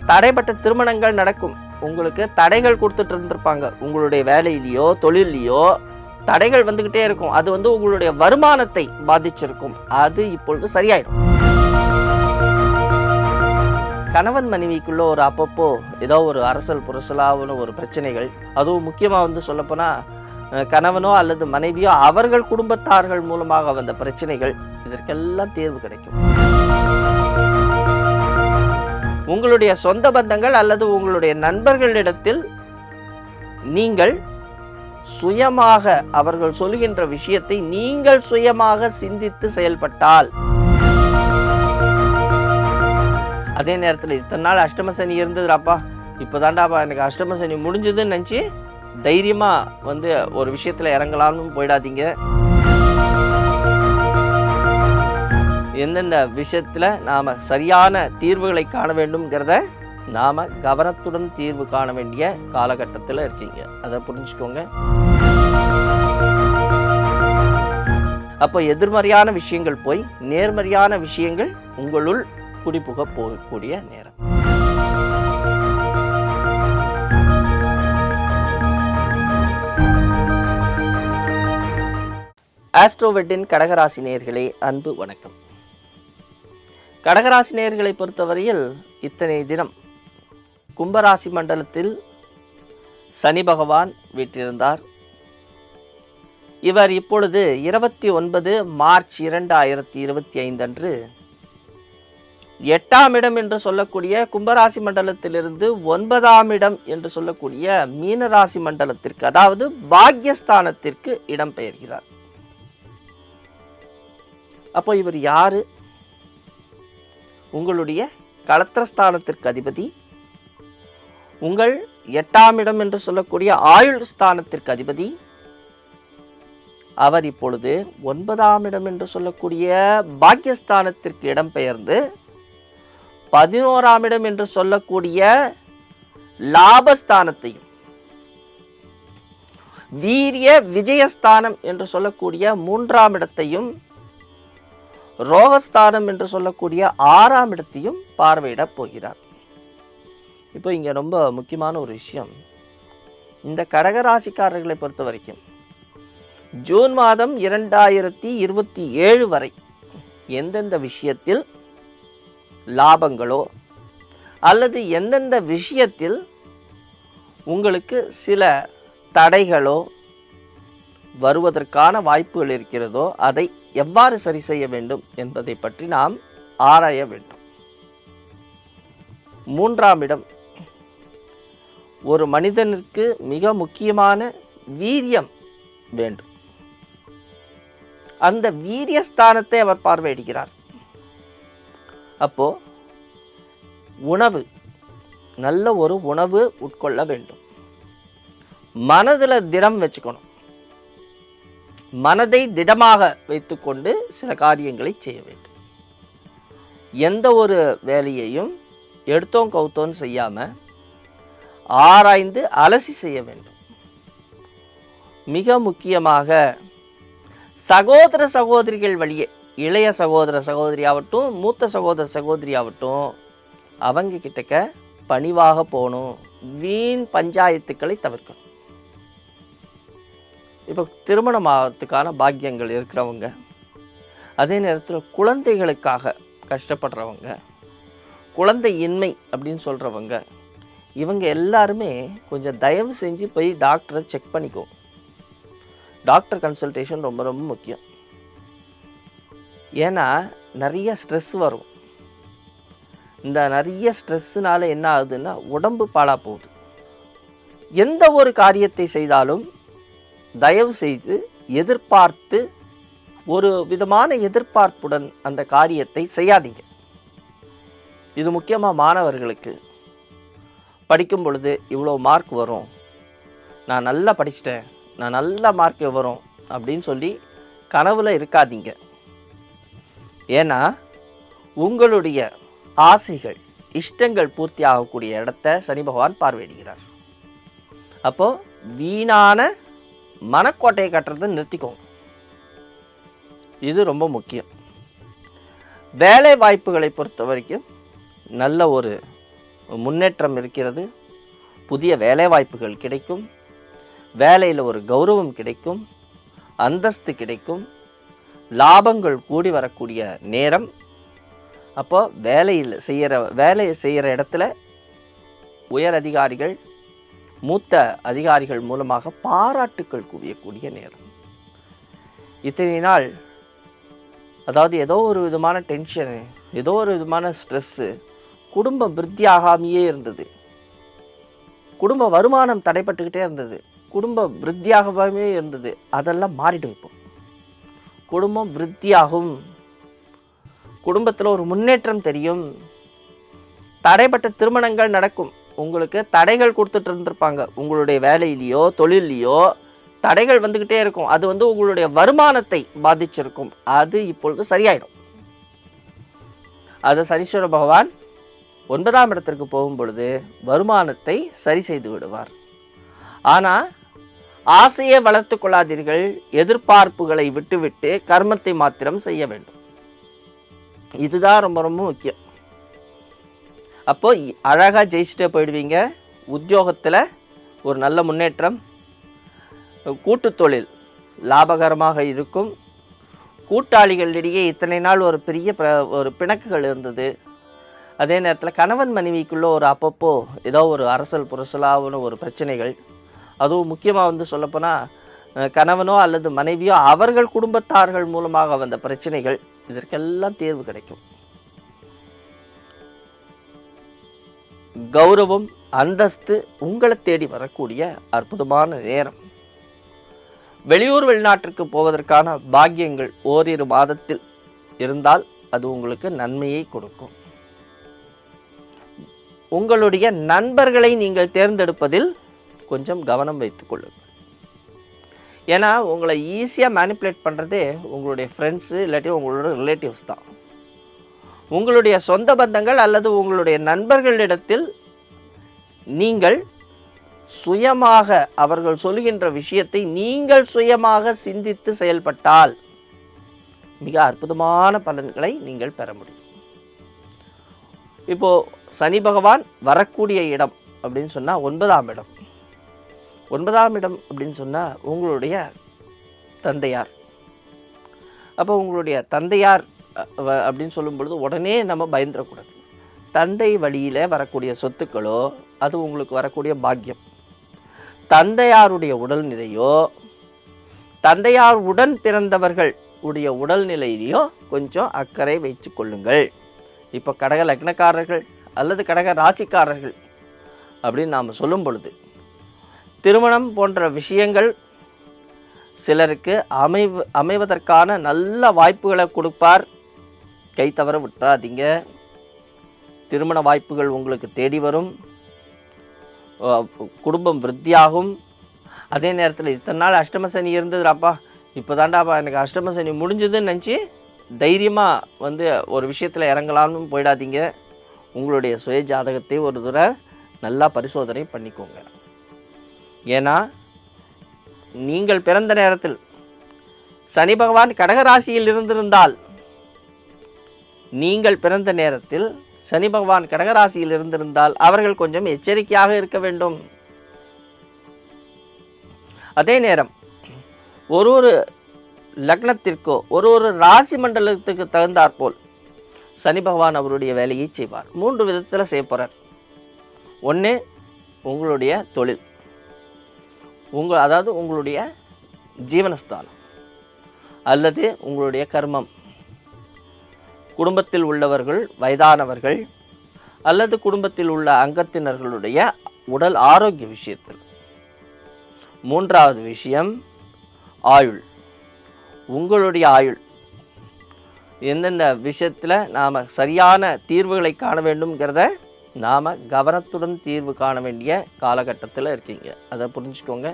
தடைப்பட்ட திருமணங்கள் நடக்கும். உங்களுக்கு தடைகள் கொடுத்துட்டு இருந்திருப்பாங்க. உங்களுடைய வேலையிலையோ தொழிலையோ தடைகள் வந்துகிட்டே இருக்கும். அது உங்களுடைய வருமானத்தை பாதிச்சிருக்கும். அது இப்பொழுது சரியாயிடும். கணவன் மனைவிக்குள்ள ஒரு அப்பப்போ ஏதோ ஒரு அரசல் புரசலான ஒரு பிரச்சனைகள், அதுவும் முக்கியமாக சொல்லப்போனால் கணவனோ அல்லது மனைவியோ அவர்கள் குடும்பத்தார்கள் மூலமாக வந்த பிரச்சனைகள், இதற்கெல்லாம் தீர்வு கிடைக்கும். உங்களுடைய சொந்த பந்தங்கள் அல்லது உங்களுடைய நண்பர்களிடத்தில் நீங்கள் சுயமாக அவர்கள் சொல்லுகின்ற விஷயத்தை நீங்கள் சுயமாக சிந்தித்து செயல்பட்டால், அதே நேரத்தில் இத்தனை நாள் அஷ்டம சனி இருந்ததுடாப்பா, இப்போதாண்டாப்பா எனக்கு அஷ்டம சனி முடிஞ்சதுன்னு நினச்சி தைரியமாக ஒரு விஷயத்தில் இறங்கலாம்னு போயிடாதீங்க. எந்தெந்த விஷயத்தில் நாம் சரியான தீர்வுகளை காண வேண்டும்ங்கிறத நாம் கவனத்துடன் தீர்வு காண வேண்டிய காலகட்டத்தில் இருக்கீங்க. அதை புரிஞ்சுக்கோங்க. அப்போ எதிர்மறையான விஷயங்கள் போய் நேர்மறையான விஷயங்கள் உங்களுள் குடிபுக போகக்கூடிய நேரம். ஆஸ்ட்ரோவெட்டின் கடகராசி நேயர்களே, அன்பு வணக்கம். கடகராசி நேயர்களை பொறுத்தவரையில் இத்தனை தினம் கும்பராசி மண்டலத்தில் சனி பகவான் வீற்றிருந்தார். இவர் இப்பொழுது 29 மார்ச் 2025 அன்று 8ஆம் இடம் என்று சொல்லக்கூடிய கும்பராசி மண்டலத்திலிருந்து 9ஆம் இடம் என்று சொல்லக்கூடிய மீனராசி மண்டலத்திற்கு, அதாவது பாக்யஸ்தானத்திற்கு இடம்பெயர்கிறார். அப்போ இவர் யாரு? உங்களுடைய களத்திரஸ்தானத்திற்கு அதிபதி, உங்கள் 8ஆம் இடம் என்று சொல்லக்கூடிய ஆயுள் ஸ்தானத்திற்கு அதிபதி. அவர் இப்பொழுது 9ஆம் இடம் என்று சொல்லக்கூடிய பாக்யஸ்தானத்திற்கு இடம்பெயர்ந்து 11ஆம் இடம் என்று சொல்லக்கூடிய லாபஸ்தானத்தையும், வீரிய விஜயஸ்தானம் என்று சொல்லக்கூடிய 3ஆம் இடத்தையும், ரோகஸ்தானம் என்று சொல்லக்கூடிய 6ஆம் இடத்தையும் பார்வையிட போகிறார். இப்போ இங்கே ரொம்ப முக்கியமான ஒரு விஷயம், இந்த கடகராசிக்காரர்களை பொறுத்த வரைக்கும் ஜூன் மாதம் 2027 வரை எந்தெந்த விஷயத்தில் லாபங்களோ அல்லது எந்தெந்த விஷயத்தில் உங்களுக்கு சில தடைகளோ வருவதற்கான வாய்ப்புகள் இருக்கிறதோ அதை எவ்வாறு சரி செய்ய வேண்டும் என்பதை பற்றி நாம் ஆராய வேண்டும். 3ஆம் இடம் ஒரு மனிதனுக்கு மிக முக்கியமான வீரியம் வேண்டும். அந்த வீரியஸ்தானத்தை அவர் பார்வையிடுகிறார். அப்போ உணவு, நல்ல ஒரு உணவு உட்கொள்ள வேண்டும். மனதில் திடம் வச்சுக்கணும். மனதை திடமாக வைத்துக்கொண்டு சில காரியங்களை செய்ய வேண்டும். எந்த ஒரு வேலையையும் எடுத்தோம் கவுத்தோன்னு செய்யாமல் ஆராய்ந்து அலசி செய்ய வேண்டும். மிக முக்கியமாக சகோதர சகோதரிகள் வழியே, இளைய சகோதர சகோதரி ஆகட்டும், மூத்த சகோதர சகோதரி ஆகட்டும், அவங்க கிட்டக்க பணிவாக போகணும். வீண் பஞ்சாயத்துக்களை தவிர்க்கணும். இப்போ திருமணம் ஆகிறதுக்கான பாக்கியங்கள் இருக்கிறவங்க, அதே நேரத்தில் குழந்தைகளுக்காக கஷ்டப்படுறவங்க, குழந்தை இன்மை அப்படின்னு சொல்கிறவங்க, இவங்க எல்லாருமே கொஞ்சம் தயவு செஞ்சு போய் டாக்டரை செக் பண்ணிக்கோ. டாக்டர் கன்சல்டேஷன் ரொம்ப ரொம்ப முக்கியம். ஏன்னா நிறைய ஸ்ட்ரெஸ் வரும். இந்த நிறைய ஸ்ட்ரெஸ்ஸுனால என்ன ஆகுதுன்னா உடம்பு பாழாக போகுது. எந்த ஒரு காரியத்தை செய்தாலும் தயவு செய்து எதிர்பார்த்து, ஒரு விதமான எதிர்பார்ப்புடன் அந்த காரியத்தை செய்யாதீங்க. இது முக்கியமாக மாணவர்களுக்கு. படிக்கும் பொழுது இவ்வளோ மார்க் வரும், நான் நல்லா படிச்சிட்டேன், நான் நல்ல மார்க் வரும் அப்படின்னு சொல்லி கனவுல இருக்காதீங்க. ஏன்னா உங்களுடைய ஆசைகள், இஷ்டங்கள் பூர்த்தி ஆகக்கூடிய இடத்த சனி பகவான் பார்வையிடுகிறார். அப்போது வீணான மனக்கோட்டையை கட்டுறதை நிறுத்திக்கோங்க. இது ரொம்ப முக்கியம். வேலை வாய்ப்புகளை பொறுத்த வரைக்கும் நல்ல ஒரு முன்னேற்றம் இருக்கிறது. புதிய வேலைவாய்ப்புகள் கிடைக்கும். வேலையில் ஒரு கௌரவம் கிடைக்கும். அந்தஸ்து கிடைக்கும். லாபங்கள் கூடி வரக்கூடிய நேரம். அப்போ வேலையை செய்கிற இடத்துல உயர் அதிகாரிகள், மூத்த அதிகாரிகள் மூலமாக பாராட்டுக்கள் குவியக்கூடிய நேரம். இத்தனை நாள் அதாவது ஏதோ ஒரு விதமான டென்ஷனு, ஏதோ ஒரு விதமான ஸ்ட்ரெஸ்ஸு, குடும்பம் விருத்தியாகாமையே இருந்தது. குடும்ப வருமானம் தடைப்பட்டுக்கிட்டே இருந்தது. குடும்பம் விருத்தியாகவே இருந்தது. அதெல்லாம் மாறிடும். இப்போ குடும்பம் விருத்தியாகும். குடும்பத்தில் ஒரு முன்னேற்றம் தெரியும். தடைப்பட்ட திருமணங்கள் நடக்கும். உங்களுக்கு தடைகள் கொடுத்துட்டு இருந்திருப்பாங்க. உங்களுடைய வேலையிலையோ தொழிலையோ தடைகள் வந்துக்கிட்டே இருக்கும். அது உங்களுடைய வருமானத்தை பாதிச்சிருக்கும். அது இப்பொழுது சரியாயிடும். அது சனீஸ்வர பகவான் 9ஆம் இடத்திற்கு போகும் பொழுது வருமானத்தை சரி செய்து விடுவார். ஆனால் ஆசையை வளர்த்து கொள்ளாதீர்கள். எதிர்பார்ப்புகளை விட்டுவிட்டு கர்மத்தை மாத்திரம் செய்ய வேண்டும். இதுதான் ரொம்ப ரொம்ப முக்கியம். அப்போ அழகாக ஜெயிச்சுட்டே போயிடுவீங்க. உத்தியோகத்தில் ஒரு நல்ல முன்னேற்றம். கூட்டு தொழில் லாபகரமாக இருக்கும். கூட்டாளிகளிடையே இத்தனை நாள் ஒரு பெரிய ஒரு பிணக்குகள் இருந்தது. அதே நேரத்தில் கணவன் மனைவிக்குள்ளே ஒரு அப்பப்போ ஏதோ ஒரு அரசல் புரசலான ஒரு பிரச்சனைகள். அதுவும் முக்கியமாக சொல்லப்போனால் கணவனோ அல்லது மனைவியோ அவர்கள் குடும்பத்தார்கள் மூலமாக வந்த பிரச்சனைகள், இதற்கெல்லாம் தீர்வு கிடைக்கும். கௌரவம், அந்தஸ்து உங்களை தேடி வரக்கூடிய அற்புதமான நேரம். வெளியூர் வெளிநாட்டிற்கு போவதற்கான பாக்கியங்கள் ஓரிரு மாதத்தில் இருந்தால் அது உங்களுக்கு நன்மையை கொடுக்கும். உங்களுடைய நண்பர்களை நீங்கள் தேர்ந்தெடுப்பதில் கொஞ்சம் கவனம் வைத்துக் கொள்ளுங்கள். ஏன்னா உங்களை ஈஸியாக மேனிப்புலேட் பண்ணுறதே உங்களுடைய ஃப்ரெண்ட்ஸு இல்லாட்டி உங்களோட ரிலேட்டிவ்ஸ் தான். உங்களுடைய சொந்த பந்தங்கள் அல்லது உங்களுடைய நண்பர்களிடத்தில் நீங்கள் சுயமாக அவர்கள் சொல்லுகின்ற விஷயத்தை நீங்கள் சுயமாக சிந்தித்து செயல்பட்டால் மிக அற்புதமான பலன்களை நீங்கள் பெற முடியும். இப்போது சனி பகவான் வரக்கூடிய இடம் அப்படின்னு சொன்னால் 9ஆம் இடம். 9ஆம் இடம் அப்படின்னு சொன்னால் உங்களுடைய தந்தையார். அப்போ உங்களுடைய தந்தையார் அப்படின்னு சொல்லும் பொழுது உடனே நம்ம பயந்துடக்கூடாது. தந்தை வழியில் வரக்கூடிய சொத்துக்களோ அது உங்களுக்கு வரக்கூடிய பாக்கியம். தந்தையாருடைய உடல்நிலையோ தந்தையார் உடன் பிறந்தவர்கள் உடைய உடல்நிலையிலையோ கொஞ்சம் அக்கறை வைத்து கொள்ளுங்கள். இப்போ கடக லக்னக்காரர்கள் அல்லது கடக ராசிக்காரர்கள் அப்படின்னு நாம் சொல்லும் பொழுது திருமணம் போன்ற விஷயங்கள் சிலருக்கு அமைவதற்கான நல்ல வாய்ப்புகளை கொடுப்பார். கை தவற விட்டுறாதீங்க. திருமண வாய்ப்புகள் உங்களுக்கு தேடி வரும். குடும்பம் விருத்தியாகும். அதே நேரத்தில் இத்தனை நாள் அஷ்டம சனி இருந்ததுடாப்பா, இப்போ தாண்டாப்பா எனக்கு அஷ்டம சனி முடிஞ்சதுன்னு நினச்சி தைரியமாக ஒரு விஷயத்தில் இறங்கலாம்னு போயிடாதீங்க. உங்களுடைய சுய ஜாதகத்தை ஒரு தடவை நல்லா பரிசோதனை பண்ணிக்கோங்க. ஏன்னா நீங்கள் பிறந்த நேரத்தில் சனி பகவான் கடகராசியில் இருந்திருந்தால், நீங்கள் பிறந்த நேரத்தில் சனி பகவான் கடகராசியில் இருந்திருந்தால் அவர்கள் கொஞ்சம் எச்சரிக்கையாக இருக்க வேண்டும். அதே நேரம் ஒரு லக்னத்திற்கோ ஒரு ராசி மண்டலத்துக்கு தகுந்தாற்போல் சனி பகவான் அவருடைய வேலையை செய்வார். 3 விதத்தில் செய்ய போகிறார். ஒன்று உங்களுடைய தொழில், அதாவது உங்களுடைய ஜீவனஸ்தானம் அல்லது உங்களுடைய கர்மம், குடும்பத்தில் உள்ளவர்கள் வயதானவர்கள் அல்லது குடும்பத்தில் உள்ள அங்கத்தினர்களுடைய உடல் ஆரோக்கிய விஷயத்தில். 3வது விஷயம் ஆயுள், உங்களுடைய ஆயுள். எந்தெந்த விஷயத்தில் நாம் சரியான தீர்வுகளை காண வேண்டும்ங்கிறத நாம் கவனத்துடன் தீர்வு காண வேண்டிய காலகட்டத்தில் இருக்கீங்க. அதை புரிஞ்சுக்கோங்க.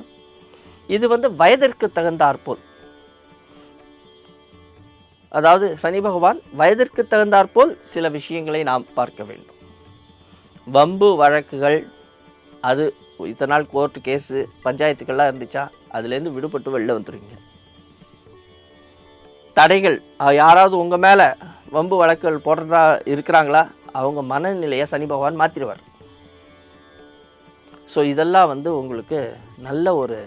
இது வயதிற்கு தகுந்தாற்போல், அதாவது சனி பகவான் வயதிற்கு தகுந்தாற்போல் சில விஷயங்களை நாம் பார்க்க வேண்டும். வம்பு வழக்குகள், அது இத்தனை நாள் கோர்ட்டு கேஸு பஞ்சாயத்துக்கள்லாம் இருந்துச்சா, அதுலேருந்து விடுபட்டு வெளில வந்துடுவீங்க. தடைகள், யாராவது உங்கள் மேலே வம்பு வழக்குகள் போடுறதா இருக்கிறாங்களா, அவங்க மனநிலையை சனி பகவான் மாற்றிடுவார். ஸோ இதெல்லாம் வந்து உங்களுக்கு நல்ல ஒரு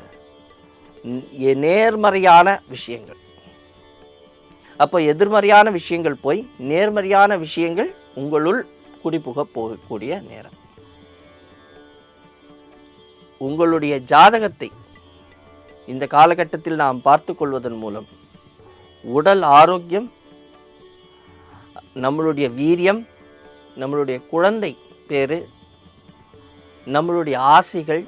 நேர்மறையான விஷயங்கள். அப்போ எதிர்மறையான விஷயங்கள் போய் நேர்மறையான விஷயங்கள் உங்களுள் குடிபுக போகக்கூடிய நேரம். உங்களுடைய ஜாதகத்தை இந்த காலகட்டத்தில் நாம் பார்த்து கொள்வதன் மூலம் உடல் ஆரோக்கியம், நம்மளுடைய வீரியம், நம்மளுடைய குழந்தை பேரு, நம்மளுடைய ஆசைகள்,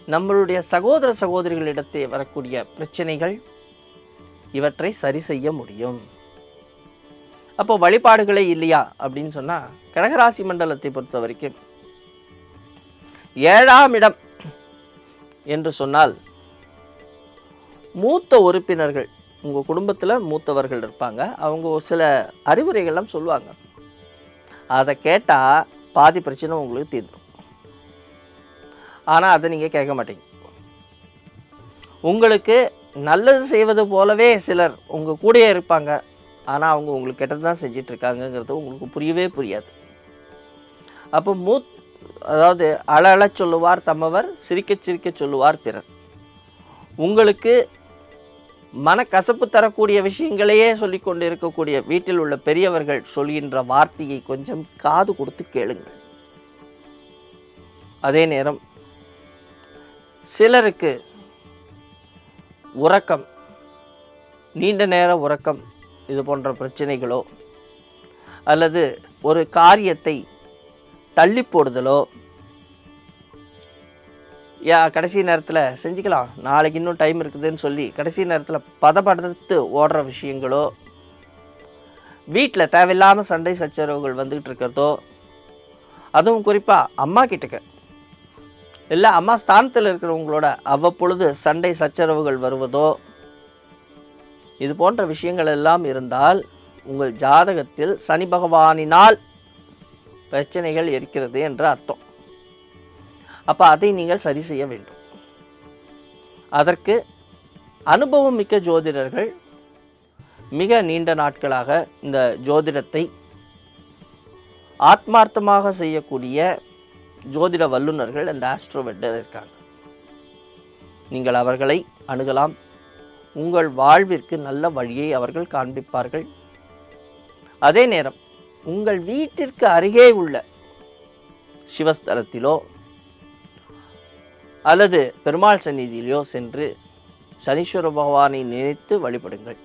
நம்மளுடைய சகோதர சகோதரிகளிடத்தே வரக்கூடிய பிரச்சனைகள், இவற்றை சரி செய்ய முடியும். அப்போ வழிபாடுகளே இல்லையா அப்படின்னு சொன்னால், கடகராசி மண்டலத்தை பொறுத்த வரைக்கும் 7ஆம் இடம் என்று சொன்னால் மூத்த உறுப்பினர்கள், உங்கள் குடும்பத்தில் மூத்தவர்கள் இருப்பாங்க, அவங்க ஒரு சில அறிவுரைகள்லாம் சொல்லுவாங்க. அதை கேட்டால் பாதி பிரச்சனை உங்களுக்கு தீர்ந்துடும். ஆனால் அதை நீங்கள் கேட்க மாட்டீங்க. உங்களுக்கு நல்லது செய்வது போலவே சிலர் உங்கள் கூடயே இருப்பாங்க, ஆனால் அவங்க உங்களுக்கு கெட்டது தான் செஞ்சிட்ருக்காங்கங்கிறது உங்களுக்கு புரியவே புரியாது. அப்போ அதாவது அழ சொல்லுவார் தம்மவர், சிரிக்க சிரிக்க சொல்லுவார் பிறர். உங்களுக்கு மனக்கசப்பு தரக்கூடிய விஷயங்களையே சொல்லி கொண்டு இருக்கக்கூடிய வீட்டில் உள்ள பெரியவர்கள் சொல்கின்ற வார்த்தையை கொஞ்சம் காது கொடுத்து கேளுங்கள். அதே நேரம் சிலருக்கு உறக்கம், நீண்ட நேர உறக்கம், இது போன்ற பிரச்சனைகளோ அல்லது ஒரு காரியத்தை தள்ளி போடுதலோ, கடைசி நேரத்தில் செஞ்சுக்கலாம், நாளைக்கு இன்னும் டைம் இருக்குதுன்னு சொல்லி கடைசி நேரத்தில் பதப்படுத்து ஓடுற விஷயங்களோ, வீட்டில் தேவையில்லாமல் சண்டை சச்சரவுகள் வந்துக்கிட்டு இருக்கிறதோ, அதுவும் குறிப்பாக அம்மா கிட்டக்க இல்லை அம்மா ஸ்தானத்தில் இருக்கிறவங்களோட அவ்வப்பொழுது சண்டை சச்சரவுகள் வருவதோ, இது போன்ற விஷயங்கள் எல்லாம் இருந்தால் உங்கள் ஜாதகத்தில் சனி பகவானினால் பிரச்சனைகள் இருக்கிறது என்று அர்த்தம். அப்போ அதை நீங்கள் சரி செய்ய வேண்டும். அதற்கு அனுபவம் மிக்க ஜோதிடர்கள் மிக நீண்ட நாட்களாக இந்த ஜோதிடத்தை ஆத்மார்த்தமாக செய்யக்கூடிய ஜோதிட வல்லுநர்கள் அந்த ஆஸ்ட்ரோவெட்டர் இருக்காங்க. நீங்கள் அவர்களை அணுகலாம். உங்கள் வாழ்விற்கு நல்ல வழியை அவர்கள் காண்பிப்பார்கள். அதே நேரம் உங்கள் வீட்டிற்கு அருகே உள்ள சிவஸ்தலத்திலோ அல்லது பெருமாள் சந்நிதியிலோ சென்று சனீஸ்வர பகவானை நினைத்து வழிபடுங்கள்.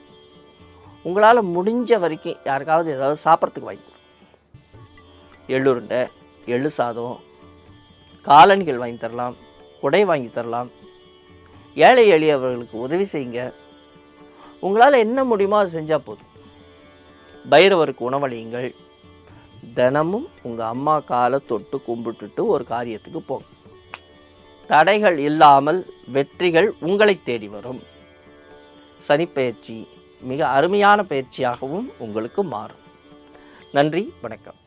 உங்களால் முடிஞ்ச வரைக்கும் யாருக்காவது ஏதாவது சாப்பிட்றதுக்கு வாங்கி எள்ளுருண்டை, எள்ளு சாதம், காலணிகள் வாங்கி தரலாம், குடை வாங்கி தரலாம். ஏழை எளியவர்களுக்கு உதவி செய்யுங்க. உங்களால் என்ன முடியுமோ அதை செஞ்சால் போதும். பைரவருக்கு உணவளியுங்கள். தினமும் உங்கள் அம்மா காலை தொட்டு கும்பிட்டுட்டு ஒரு காரியத்துக்கு போங்க. தடைகள் இல்லாமல் வெற்றிகள் உங்களை தேடி வரும். சனிப்பெயர்ச்சி மிக அருமையான பயிற்சியாகவும் உங்களுக்கு மாறும். நன்றி, வணக்கம்.